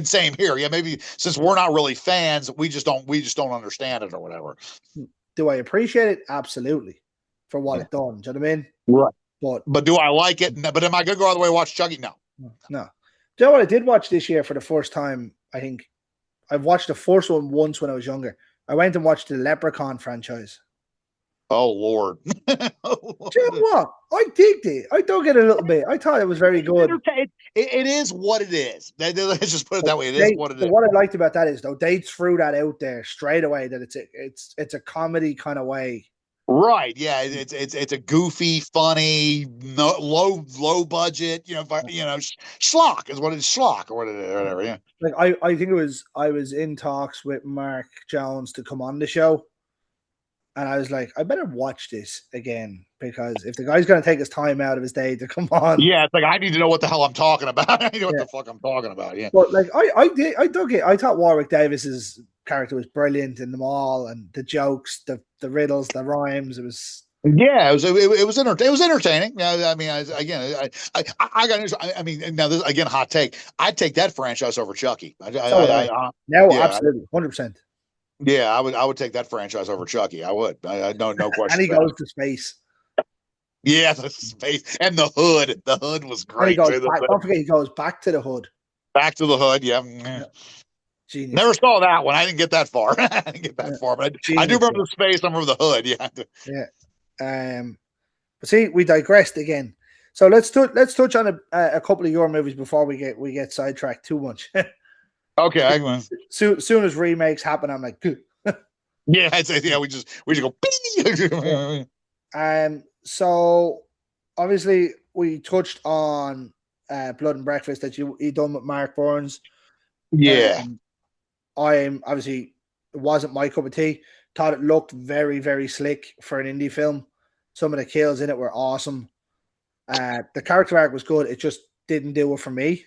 same here. Yeah, maybe since we're not really fans, we just don't understand it or whatever. Do I appreciate it? Absolutely, for what it's done. Do you know what I mean? Right. But do I like it? No. But am I going to go all the way and watch Chucky? No. No. Do you know what I did watch this year for the first time? I think I've watched the first one once when I was younger. I went and watched the Leprechaun franchise. Oh Lord. Do you know what? I digged it. I dug it a little bit. I thought it was very good. It is what it is. Let's just put it that way. It is what it is. What I liked about that is though they threw that out there straight away that it's a comedy kind of way. Right. Yeah. It's a goofy, funny, no, low budget. Schlock is what it is. Schlock or whatever. Yeah. Like I think I was in talks with Mark Jones to come on the show. And I was like, I better watch this again because if the guy's going to take his time out of his day to come on, yeah, it's like I need to know what the hell I'm talking about. I need to know what the fuck I'm talking about. Yeah, but like I dug it. I thought Warwick Davis's character was brilliant in them all, and the jokes, the riddles, the rhymes. It was entertaining. Yeah, I mean, I mean, now this again, hot take. I'd take that franchise over Chucky. Absolutely, 100%. Yeah, I would take that franchise over Chucky. I would. I no question. And he goes to space. Yeah, the space and the hood. The hood was great. Don't forget, he goes back to the hood. Back to the hood. Yeah. Genius. Never saw that one. I didn't get that far. I didn't get that far, but I do remember the space. I remember the hood. Yeah. Yeah. But see, we digressed again. So let's touch on a couple of your movies before we get sidetracked too much. Okay. Soon as remakes happen, I'm like, good. Yeah, I'd say we just go. So obviously we touched on Blood and Breakfast that you done with Mark Burns. Yeah. I'm obviously it wasn't my cup of tea. Thought it looked very, very slick for an indie film. Some of the kills in it were awesome. The character arc was good. It just didn't do it for me.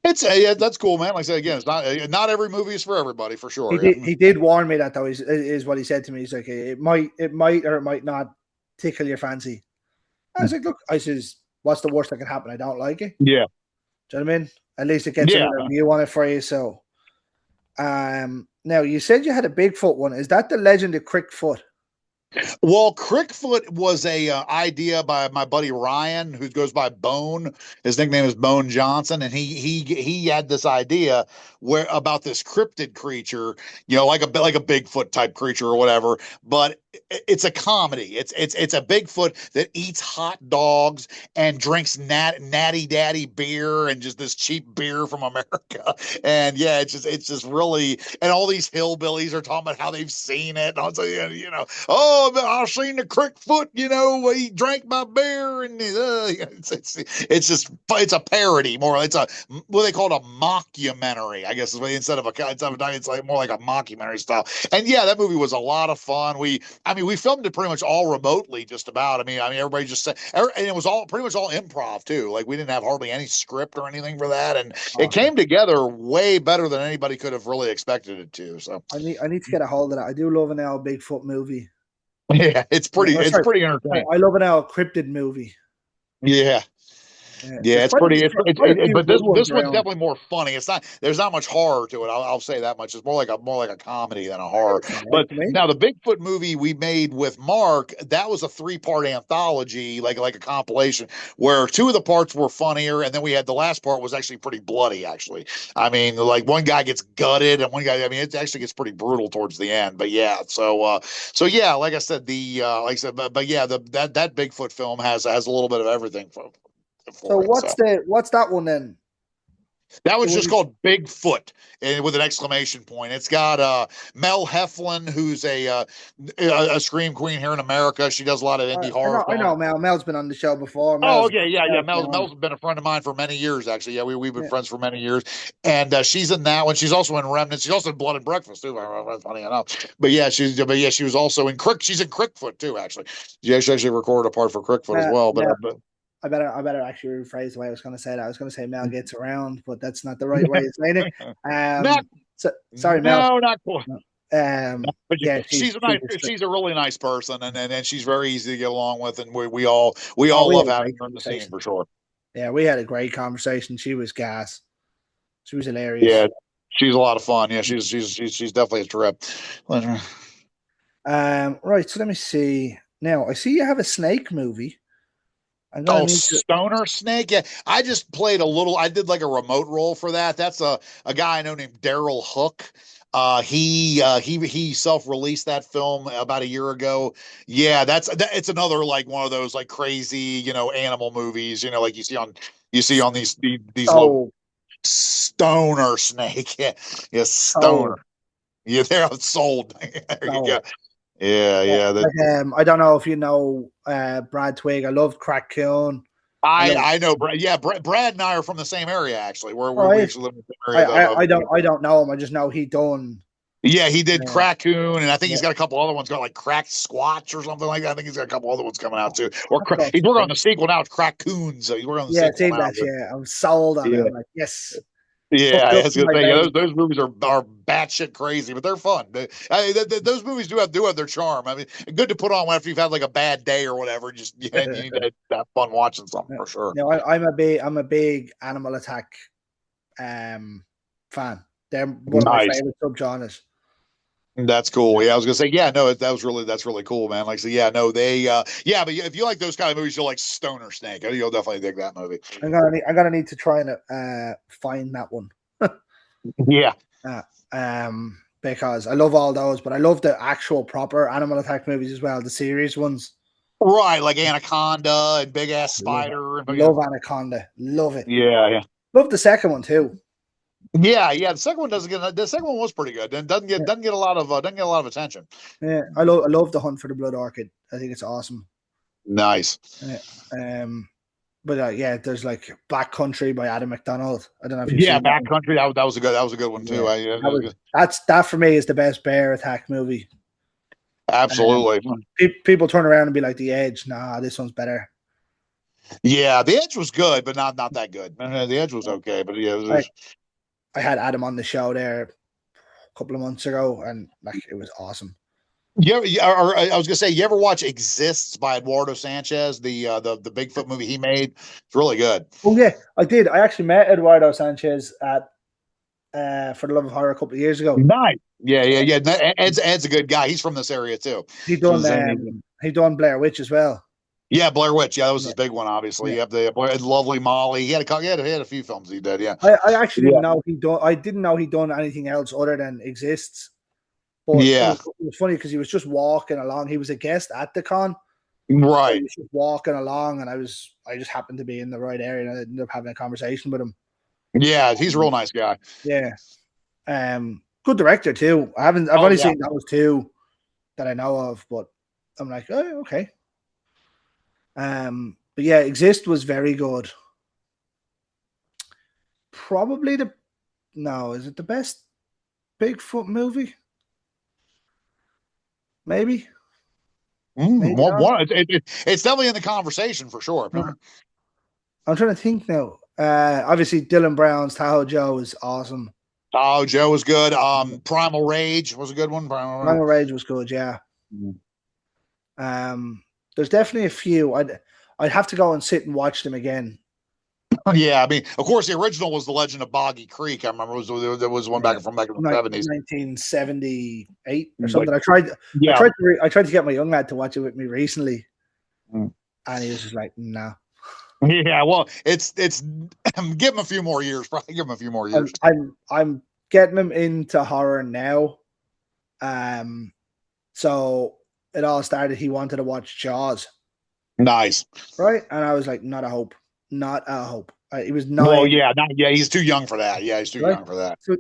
That's cool, man. Like I said again, it's not every movie is for everybody, for sure. He did warn me that though. Is what he said to me. He's like, it might or it might not tickle your fancy. I was like, look, I says, what's the worst that can happen? I don't like it. Yeah. Do you know what I mean? At least it gets a review on it for you. So, now you said you had a Bigfoot one. Is that the Legend of Crickfoot? Well, Crickfoot was a idea by my buddy Ryan, who goes by Bone. His nickname is Bone Johnson, and he had this idea where about this cryptid creature, like a Bigfoot type creature or whatever. But it's a comedy. It's a Bigfoot that eats hot dogs and drinks natty daddy beer and just this cheap beer from America. And yeah, it's just really, and all these hillbillies are talking about how they've seen it. And I'll tell you, oh, I've seen the Crickfoot, he drank my beer, and it's a parody more. It's what they call it, a mockumentary, I guess, instead of it's like more like a mockumentary style. And yeah, that movie was a lot of fun. We filmed it pretty much all remotely, just about. I mean, everybody just said, and it was all pretty much all improv too. Like we didn't have hardly any script or anything for that, and it came together way better than anybody could have really expected it to. So I need to get a hold of that. I do love an old Bigfoot movie. Yeah, it's pretty entertaining. I love an old cryptid movie. Yeah. Yeah, it's pretty. But this one's definitely more funny. It's not. There's not much horror to it. I'll say that much. It's more like a comedy than a horror. But now the Bigfoot movie we made with Mark, that was a 3-part anthology, like a compilation, where 2 of the parts were funnier, and then we had the last part was actually pretty bloody. Actually, I mean, like one guy gets gutted, and one guy. I mean, it actually gets pretty brutal towards the end. But yeah, so yeah, like I said, but yeah, that Bigfoot film has a little bit of everything from. So what's that one then? That was just called Bigfoot with an exclamation point. It's got Mel Heflin, who's a scream queen here in America. She does a lot of indie horror. I know Mel. Mel's been on the show before. Okay, yeah. Mel's been a friend of mine for many years, actually. Yeah, we've been friends for many years, and she's in that one. She's also in Remnants. She's also in Blood and Breakfast too. Funny enough, but she was also in She's in Crickfoot too, actually. She actually recorded a part for Crickfoot as well. But I better actually rephrase the way I was going to say that. I was going to say Mel gets around, but that's not the right way of saying it. Sorry, Mel. No, not cool. Yeah, she's a really nice person, and she's very easy to get along with, and we all love having her in the scene for sure. Yeah, we had a great conversation. She was gas. She was hilarious. Yeah, she's a lot of fun. Yeah, she's definitely a trip. Right. So let me see. Now I see you have a snake movie. I'm gonna Oh, need to. Stoner Snake. Yeah, I just played a little. I did like a remote role for that. That's a guy I know named Daryl Hook. He self-released that film about a year ago. Yeah, it's another like one of those like crazy animal movies. Like you see on these low So Stoner Snake. Yeah, yeah, so Stoner. Yeah, they're sold. There you go. so. Yeah, Yeah, yeah. I don't know if you know Brad Twig. I love Crack-Coon. I love. I know Brad. Yeah, Brad and I are from the same area actually. Oh, We actually live in the same area I don't know him. I just know he done. yeah, he did Uh, Crackoon, and I think yeah, he's got a couple other ones got like Cracked Squatch or something like that. I think he's got a couple other ones coming out too. Or I've got he's working on some. the sequel now. It's Crackoons. So he's working on the Yeah, sequel seen now. that. Yeah, I'm sold on it. Yeah, I'm like, yes, yeah, hooked I up was to gonna my say, baby. those movies are batshit crazy, but they're fun. Those movies do have their charm. I mean, good to put on after you've had like a bad day or whatever. Just you need to have fun watching something for sure. No, I'm a big Animal Attack fan. They're one of my Nice. favorite subgenres. That's cool. Yeah, I was gonna say, yeah, no, that's really cool, man. Like, so yeah, no, yeah, but if you like those kind of movies, you'll like Stoner Snake. I think you'll definitely dig that movie. I'm gonna need to try and find that one. Yeah, Because I love all those, but I love the actual proper Animal Attack movies as well, the series ones. right, like Anaconda and Big Ass Love Spider, and it. Love Anaconda. Love it. yeah, yeah, Love the second one too. yeah. The second one was pretty good, and Yeah, doesn't get a lot of attention. yeah. I love the Hunt for the Blood Orchid. I think it's awesome. Nice. Yeah. But yeah, there's like Black Country by Adam McDonald. I don't know if you've Yeah, seen that one. Backcountry. That was a good one too. Yeah, that for me is the best bear attack movie. Absolutely. People turn around and be like, The Edge. Nah, this one's better. Yeah, The Edge was good, but not that good. The Edge was okay, but yeah, I had Adam on the show there a couple of months ago, and like it was awesome. I was gonna say, you ever watch Exists by Eduardo Sanchez, the Bigfoot movie he made? It's really good. Oh yeah, I did. I actually met Eduardo Sanchez at For the Love of Horror a couple of years ago. Nice. Yeah. Ed's a good guy. He's from this area too. He So done he done Blair Witch as well. yeah, Blair Witch. Yeah, that was Yeah. his big one. Obviously, Yeah. you have the Lovely Molly. He had a few films he did. Yeah. I actually Yeah. didn't know he done. I didn't know he done anything else other than Exists. But Yeah. it was funny because he was just walking along. He was a guest at the con. Right. He was just walking along, and I just happened to be in the right area, and I ended up having a conversation with him. Yeah, he's a real nice guy. Yeah. Good director too. I've only seen those two that I know of, but I'm like, oh, okay. But yeah, Exist was very good. Probably is it the best Bigfoot movie? Maybe. Maybe It's definitely in the conversation for sure. I'm trying to think now. Obviously Dylan Brown's Tahoe Joe is awesome. Oh, Joe was good. Primal Rage was a good one. Primal Rage was good, yeah. Mm-hmm. There's definitely a few. I'd have to go and sit and watch them again. Yeah, I mean, of course, the original was The Legend of Boggy Creek. I remember there was one back in the 70s, 1978 or something. I tried to get my young lad to watch it with me recently, and he was just like, "No." Yeah, well, it's give him a few more years. Probably give him a few more years. I'm getting him into horror now. So it all started. He wanted to watch Jaws. Nice, right? And I was like, not a hope. He was 9. Well, yeah, he's too young for that. Yeah, he's too young for that. So,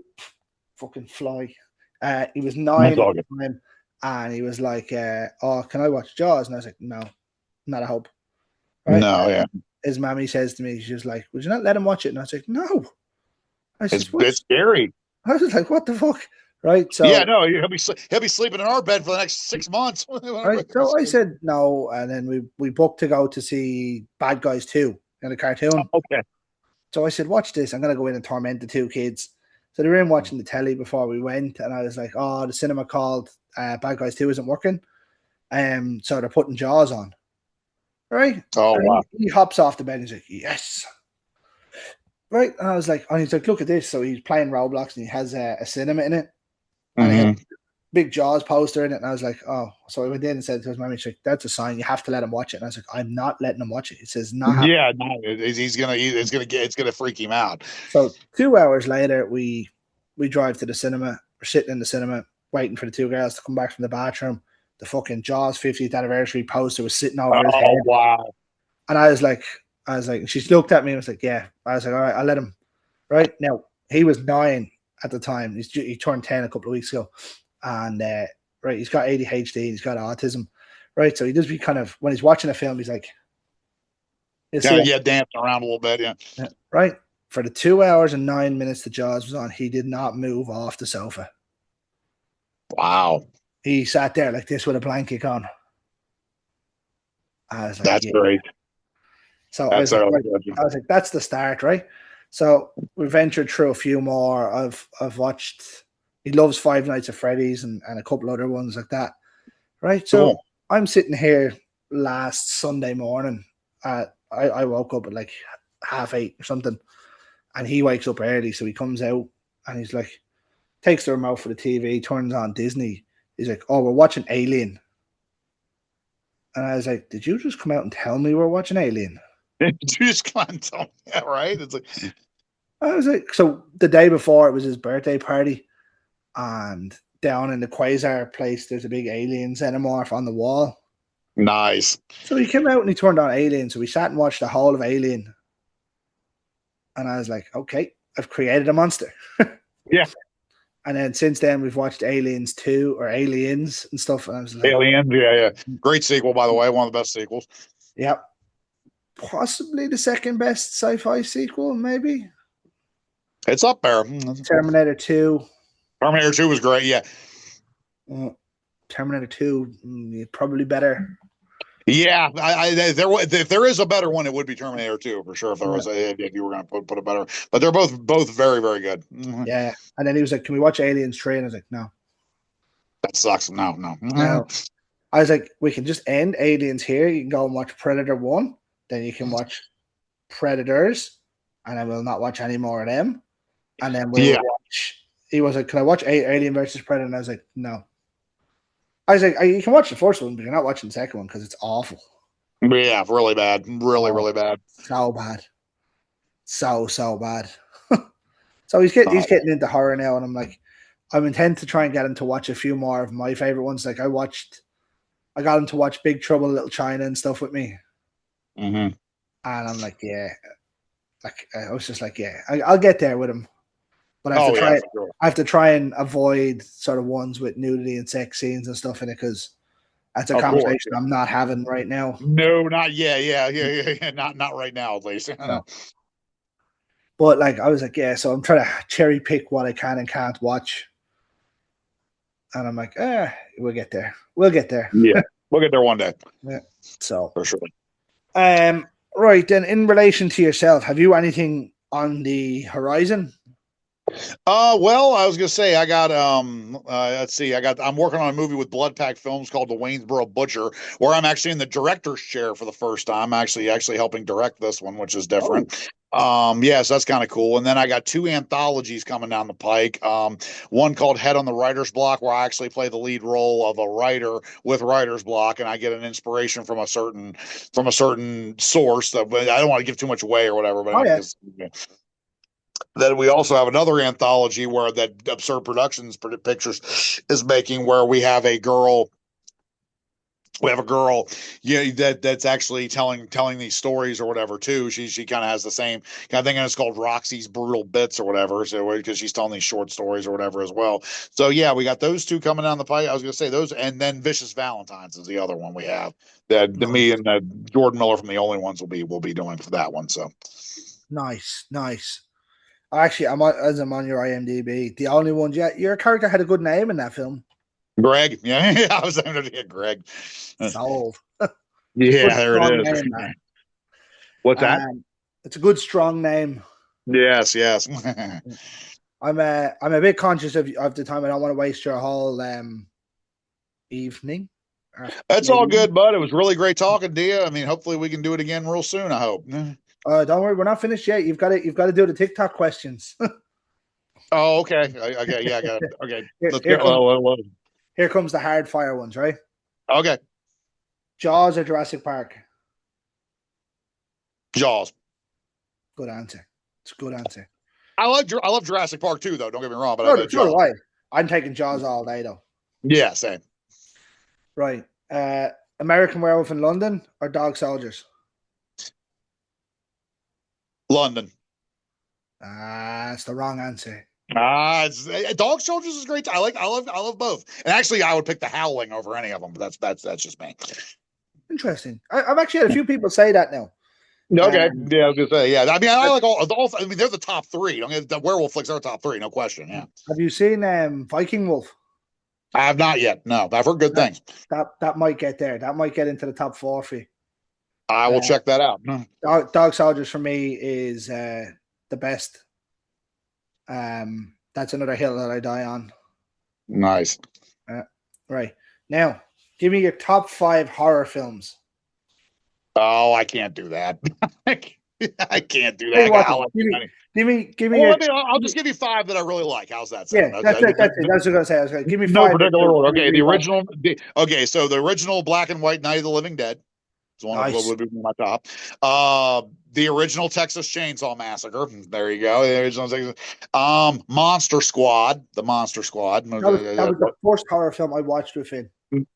fucking fly. He was 9 at the time, and he was like, "Oh, can I watch Jaws?" And I was like, "No, not a hope." Right? No, yeah. His mammy says to me, she was like, "Would you not let him watch it?" And I was like, "No." It's scary. I was like, "What the fuck?" Right? So yeah, no, he'll be sleeping in our bed for the next 6 months. Right? So I said no, and then we booked to go to see Bad Guys 2 in a cartoon. Okay. So I said, "Watch this. I'm gonna go in and torment the 2 kids." So they were in watching the telly before we went, and I was like, "Oh, the cinema called Bad Guys 2 isn't working." So they're putting Jaws on. Right? Oh, wow. He hops off the bed and he's like, "Yes." Right? And he's like, "Look at this." So he's playing Roblox and he has a cinema in it. And big Jaws poster in it, and I was like, oh. So I went in and said to his mom, she's like, that's a sign. You have to let him watch it. And I was like, I'm not letting him watch it. It says not happening. Yeah, no, it's gonna freak him out. So 2 hours later, we drive to the cinema. We're sitting in the cinema waiting for the two girls to come back from the bathroom. The fucking Jaws 50th anniversary poster was sitting over his head. Oh wow! And I was like, she looked at me and was like, yeah. I was like, all right, I'll let him. Right now, he was 9 at the time. He turned 10 a couple of weeks ago, and right, he's got ADHD, he's got autism, right. So he does be kind of when he's watching a film, he's like, Yeah, dancing around a little bit. Yeah, right. For the 2 hours and 9 minutes the Jaws was on, he did not move off the sofa. wow, He sat there like this with a blanket on. I was like, that's yeah. great. So I was like, that's the start, right? So we ventured through a few more. I've watched. He loves Five Nights at Freddy's and a couple other ones like that, right? So Cool. I'm sitting here last Sunday morning. I woke up at like 8:30 or something, and he wakes up early, so he comes out and he's like, takes the remote for the TV, turns on Disney. He's like, "Oh, we're watching Alien," and I was like, "Did you just come out and tell me we're watching Alien?" You just can't tell me that, right? It's like I was like, so the day before it was his birthday party, and down in the Quasar place, there's a big Alien xenomorph on the wall. nice. So he came out and he turned on Alien. So we sat and watched the whole of Alien. And I was like, okay, I've created a monster. Yeah, And then since then, we've watched Aliens 2 or Aliens and stuff. And I was like, Aliens. Yeah. Great sequel, by the way. One of the best sequels. yep. Possibly the second best sci fi sequel, maybe. It's up there. Terminator 2. Terminator 2 was great. Yeah. Terminator 2, probably better. Yeah, if there is a better one, it would be Terminator 2 for sure. If there was, if you were going to put a better, but they're both very very good. Yeah, and then he was like, "Can we watch Aliens 3?" And I was like, "No, that sucks." No. no." I was like, "We can just end Aliens here. You can go and watch Predator 1, then you can watch Predators, and I will not watch any more of them. And then we'll watch." He was like, "Can I watch Alien versus Predator?" And I was like, "No." I was like, "You can watch the first one, but you're not watching the second one because it's awful." Yeah, really bad, really bad. So bad, so bad. So he's getting into horror now, and I'm like, I'm intent to try and get him to watch a few more of my favorite ones. Like I got him to watch Big Trouble in Little China and stuff with me, and I'm like, yeah, like I was just like, yeah, I'll get there with him, but I have to try. Sure. I have to try and avoid sort of ones with nudity and sex scenes and stuff in it because that's a conversation I'm not having right now. No, not yeah. Not right now, at least. No. But like I was like, yeah, so I'm trying to cherry pick what I can and can't watch. And I'm like, we'll get there. We'll get there. Yeah, we'll get there one day. Yeah. So for sure. Right then, in relation to yourself, have you anything on the horizon? Well, I was gonna say I got let's see, I'm working on a movie with Blood Pack Films called The Waynesboro Butcher, where I'm actually in the director's chair for the first time. Actually helping direct this one, which is different. Yeah, so that's kind of cool. And then I got 2 anthologies coming down the pike. One called Head on the Writer's Block, where I actually play the lead role of a writer with writer's block, and I get an inspiration from a certain source. That I don't want to give too much away or whatever, but then we also have another anthology where that Absurd Productions Pictures is making, where we have a girl, that's actually telling these stories or whatever too. She kind of has the same kind of thing, and it's called Roxy's Brutal Bits or whatever. So because she's telling these short stories or whatever as well. So yeah, we got those 2 coming down the pipe. I was gonna say those, and then Vicious Valentines is the other one we have that me and Jordan Miller from The Only Ones will be doing for that one. So nice. Actually, I'm on your IMDb. The Only Ones. Yeah, your character had a good name in that film. Greg, yeah, I was going to get Greg. Sold. Yeah, there it is. What's that? It's a good, strong name. Yes. I'm a bit conscious of the time. I don't want to waste your whole evening. That's all good, bud. It was really great talking to you. I mean, hopefully we can do it again real soon. I hope. Don't worry, we're not finished yet. You've got to do the TikTok questions. Oh, okay. Okay, yeah, I got it. Okay, let's here go. Here comes the hard fire ones, right? Okay. Jaws or Jurassic Park? Jaws. Good answer. It's a good answer. I love Jurassic Park too, though. Don't get me wrong, but I So, bet so do Jaws. I. I'm taking Jaws all day, though. Yeah, same. Right. American Werewolf in London or Dog Soldiers? London. It's the wrong answer. Dog Soldiers is great. I love both. And actually, I would pick The Howling over any of them. But that's just me. Interesting. I've actually had a few people say that now. Okay. Yeah, I was gonna say. Yeah. I mean, I like all. I mean, they're the top three. Don't get the werewolf flicks are top three, no question. Yeah. Have you seen Viking Wolf? I have not yet. No, but I've heard good things. That might get there. That might get into the top four for you. I will check that out. Dog Soldiers for me is the best. That's another hill that I die on. Nice. Right. Now, give me your top 5 horror films. Oh, I can't do that. I can't do Hey, that. give me your. I'll just give you 5 that I really like. How's that Yeah, sound? that's it. That's what I was going to say. I was going to give me 5. No particular order. Okay, the original. So the original black and white Night of the Living Dead is one of would be my top. The original Texas Chainsaw Massacre. There you go. The original Texas. Monster Squad. The Monster Squad. That was the first horror film I watched with him.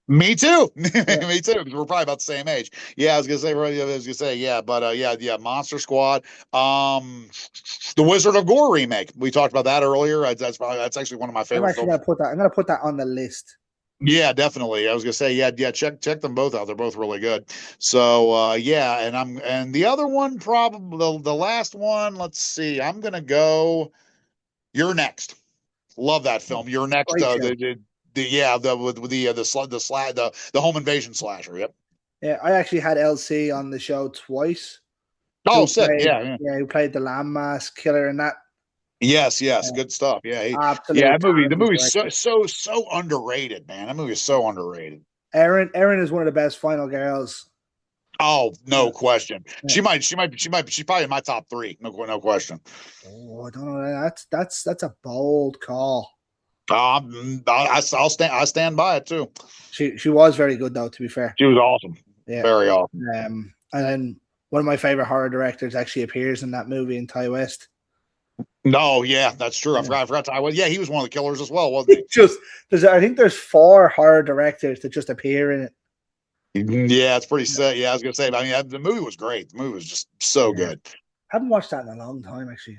Me too. Me too. We're probably about the same age. Yeah, I was gonna say, yeah, but yeah, Monster Squad. The Wizard of Gore remake. We talked about that earlier. That's actually one of my favorite films. I'm gonna put that on the list. Yeah, definitely. I was gonna say, yeah, check them both out. They're both really good. So yeah, and the other one, probably the last one. Let's see. I'm gonna go. You're Next. Love that film. You're Next. The home invasion slasher. Yep. Yeah, I actually had LC on the show twice. Oh, sick. Yeah. Who played the landmass killer in that. Yes, good stuff. Yeah, the movie's so underrated, man. That movie is so underrated. Erin is one of the best final girls. Oh, no question. Yeah. She's probably in my top 3. No question. Oh, I don't know. That's a bold call. I'll stand by it too. She was very good though. To be fair, she was awesome. Yeah, very awesome. And then one of my favorite horror directors actually appears in that movie in Ty West. No, yeah, that's true. I forgot. Yeah, he was one of the killers as well, wasn't he? I think there's 4 horror directors that just appear in it. Yeah, it's pretty sad. Yeah, I was gonna say. I mean, the movie was great. The movie was just so good. I haven't watched that in a long time, actually.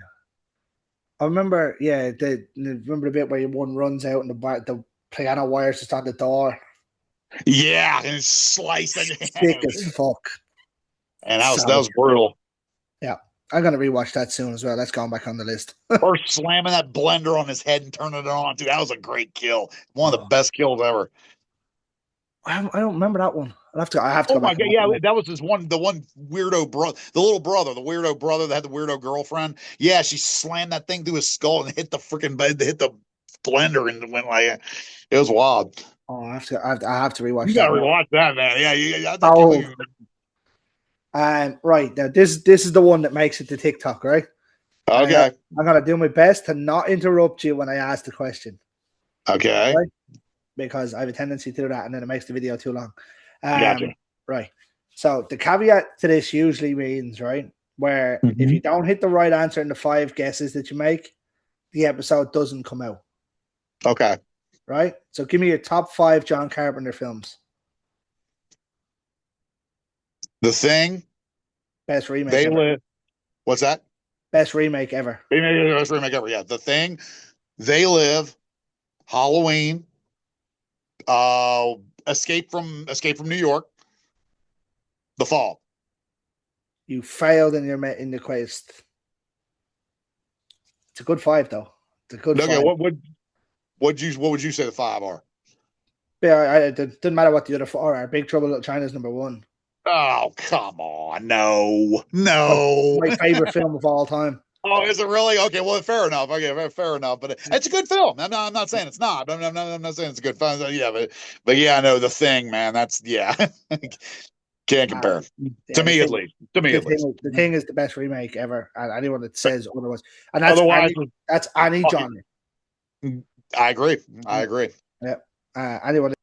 I remember, remember the bit where one runs out and the piano wires just on the door. Yeah, and it's sliced. Sick as fuck. And that was brutal. Yeah, I'm gonna rewatch that soon as well. That's going back on the list. Or slamming that blender on his head and turning it on, dude. That was a great kill. One of the best kills ever. I don't remember that one. I have to. Oh my god! Yeah, that was the one weirdo brother, the little brother, the weirdo brother that had the weirdo girlfriend. Yeah, she slammed that thing through his skull and hit the freaking hit the blender and went like it was wild. Oh, I have to rewatch. You gotta rewatch that, man. Yeah. Right now, this is the one that makes it to TikTok, right? Okay. I'm gonna do my best to not interrupt you when I ask the question. Okay. Right? Because I have a tendency to do that, and then it makes the video too long. Gotcha. Right. So the caveat to this usually means, right, where if you don't hit the right answer in the 5 guesses that you make, the episode doesn't come out. Okay. Right? So give me your top 5 John Carpenter films. The Thing. Best remake ever. What's that? Best remake ever. Best remake ever, yeah. The Thing, They Live, Halloween, Escape from New York, The Fall. You failed in the quest. It's a good 5 though. It's a good 5. Okay, what would you say the 5 are? Yeah, it doesn't matter what the other 4 are. Big Trouble in Little China's number 1. Oh, come on. No. My favorite film of all time. Oh, is it really? Okay, well, fair enough. Okay, fair enough. But it's a good film. I'm not saying it's not. I'm not saying it's a good film. Yeah, but yeah, I know The Thing, man. That's can't compare. To me, at least. The Thing is the best remake ever. And anyone that says otherwise, and that's any genre. I agree. Yeah. Anyone?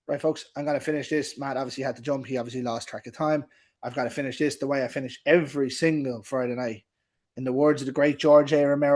Right, folks, I'm going to finish this. Matt obviously had to jump. He obviously lost track of time. I've got to finish this the way I finish every single Friday night. In the words of the great George A. Romero,